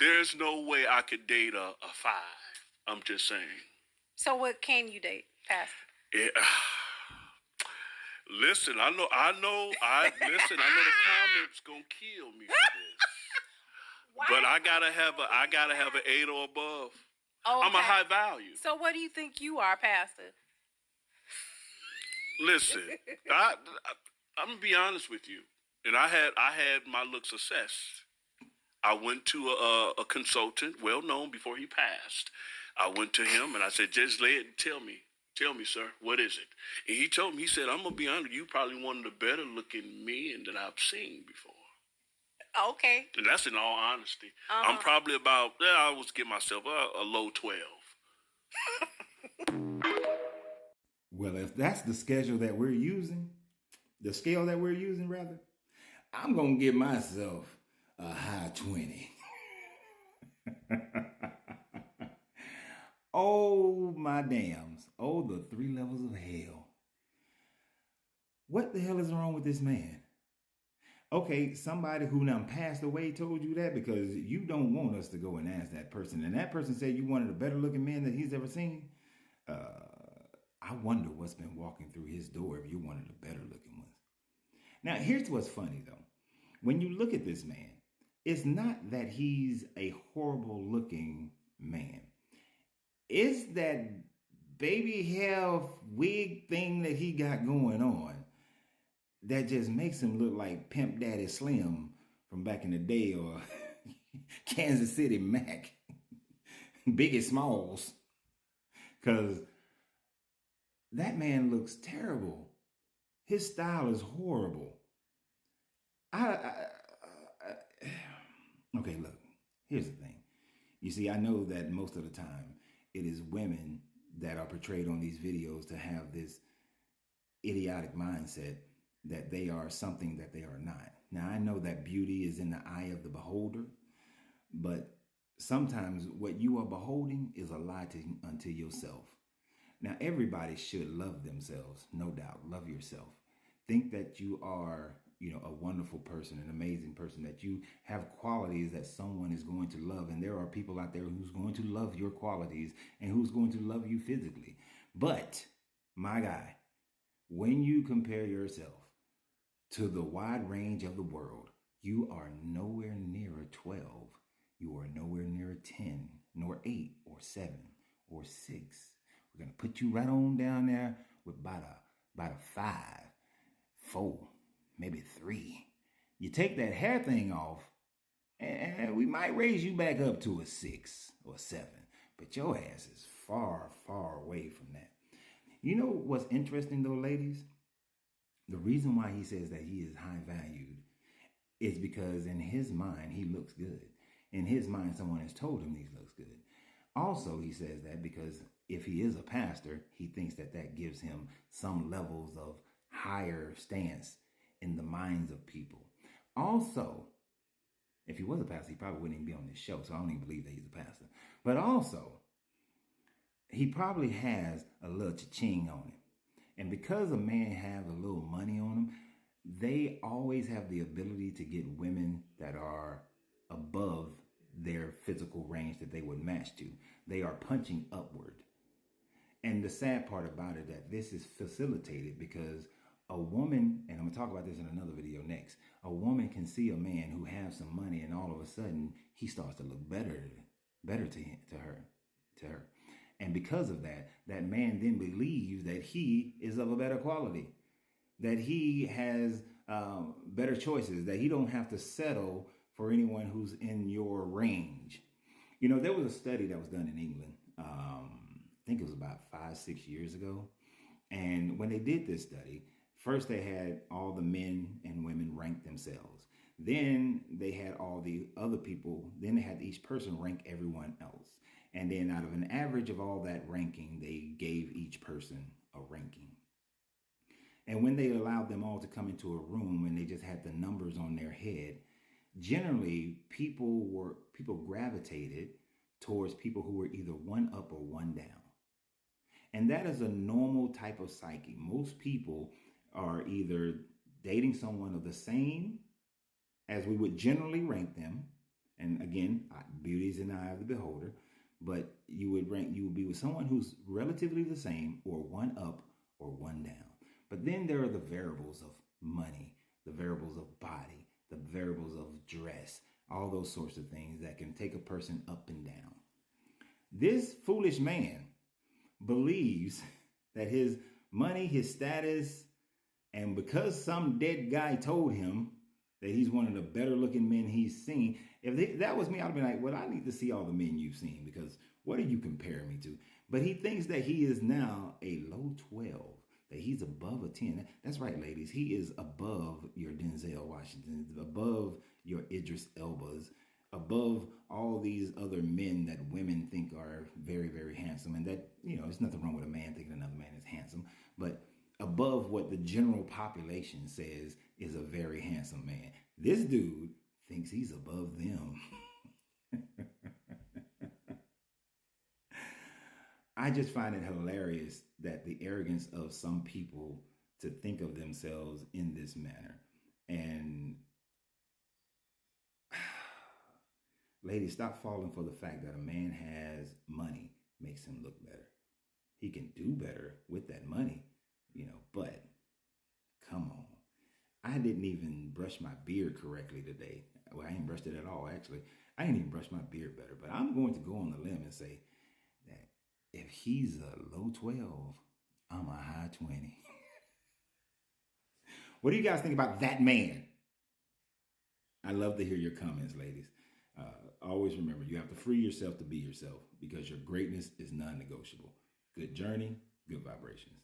There's no way I could date a 5. I'm just saying. So what can you date, Pastor? It, listen, I know the comments gonna kill me for this. But I gotta have an 8 or above. Oh, I'm a high value. So what do you think you are, Pastor? Listen, I'm gonna be honest with you, and I had my looks assessed. I went to a consultant, well known before he passed. I went to him and I said, just lay it and tell me, sir, what is it? And he told me, he said, I'm gonna be honest, you probably one of the better looking men that I've seen before. Okay. And that's in all honesty. I'm probably about, I always give myself a low 12. Well, if that's the scale that we're using, I'm going to give myself a high 20. Oh, my dams. Oh, the 3 levels of hell. What the hell is wrong with this man? Okay, somebody who now passed away told you that, because you don't want us to go and ask that person. And that person said you wanted a better looking man that he's ever seen. I wonder what's been walking through his door if you're one of the better looking ones. Now, here's what's funny though. When you look at this man, it's not that he's a horrible looking man. It's that baby hair wig thing that he got going on that just makes him look like Pimp Daddy Slim from back in the day, or Kansas City Mac, Biggie Smalls. Because that man looks terrible. His style is horrible. Okay, look, here's the thing. You see, I know that most of the time it is women that are portrayed on these videos to have this idiotic mindset that they are something that they are not. Now, I know that beauty is in the eye of the beholder, but sometimes what you are beholding is a lie unto yourself. Now, everybody should love themselves, no doubt. Love yourself. Think that you are, a wonderful person, an amazing person, that you have qualities that someone is going to love. And there are people out there who's going to love your qualities and who's going to love you physically. But, my guy, when you compare yourself to the wide range of the world, you are nowhere near a 12. You are nowhere near a 10, nor 8 or 7 or 6. We're going to put you right on down there with about a 5, 4, maybe 3. You take that hair thing off, and we might raise you back up to a 6 or 7. But your ass is far, far away from that. You know what's interesting though, ladies? The reason why he says that he is high valued is because in his mind, he looks good. In his mind, someone has told him he looks good. Also, he says that because if he is a pastor, he thinks that that gives him some levels of higher stance in the minds of people. Also, if he was a pastor, he probably wouldn't even be on this show, so I don't even believe that he's a pastor. But also, he probably has a little cha-ching on him. And because a man has a little money on him, they always have the ability to get women that are above their physical range that they would match to. They are punching upward. And the sad part about it, that this is facilitated because a woman, and I'm going to talk about this in another video next, a woman can see a man who has some money and all of a sudden he starts to look better to her. And because of that, that man then believes that he is of a better quality, that he has better choices, that he don't have to settle for anyone who's in your range. There was a study that was done in England. I think it was about 5-6 years ago. And when they did this study, first they had all the men and women rank themselves. Then they had all the other people. Then they had each person rank everyone else. And then out of an average of all that ranking, they gave each person a ranking. And when they allowed them all to come into a room and they just had the numbers on their head, generally people gravitated towards people who were either one up or one down. And that is a normal type of psyche. Most people are either dating someone of the same as we would generally rank them, And again, beauty is in the eye of the beholder. But you would be with someone who's relatively the same, or one up, or one down. But then there are the variables of money, the variables of body, the variables of dress, all those sorts of things that can take a person up and down. This foolish man believes that his money, his status, and because some dead guy told him that he's one of the better looking men he's seen, that was me, I'd be like, well, I need to see all the men you've seen, because what are you comparing me to? But he thinks that he is now a low 12, that he's above a 10. That's right, ladies. He is above your Denzel Washington, above your Idris Elbas, above all these other men that women think are very, very handsome. And that, there's nothing wrong with a man thinking another man is handsome, but above what the general population says is a very handsome man. This dude thinks he's above them. I just find it hilarious that the arrogance of some people to think of themselves in this manner. And ladies, stop falling for the fact that a man has money makes him look better. He can do better with that money, but come on. I didn't even brush my beard correctly today. Well, I ain't brushed it at all, actually. I didn't even brush my beard better, but I'm going to go on the limb and say that if he's a low 12, I'm a high 20. What do you guys think about that man? I love to hear your comments, ladies. Always remember, you have to free yourself to be yourself, because your greatness is non-negotiable. Good journey, good vibrations.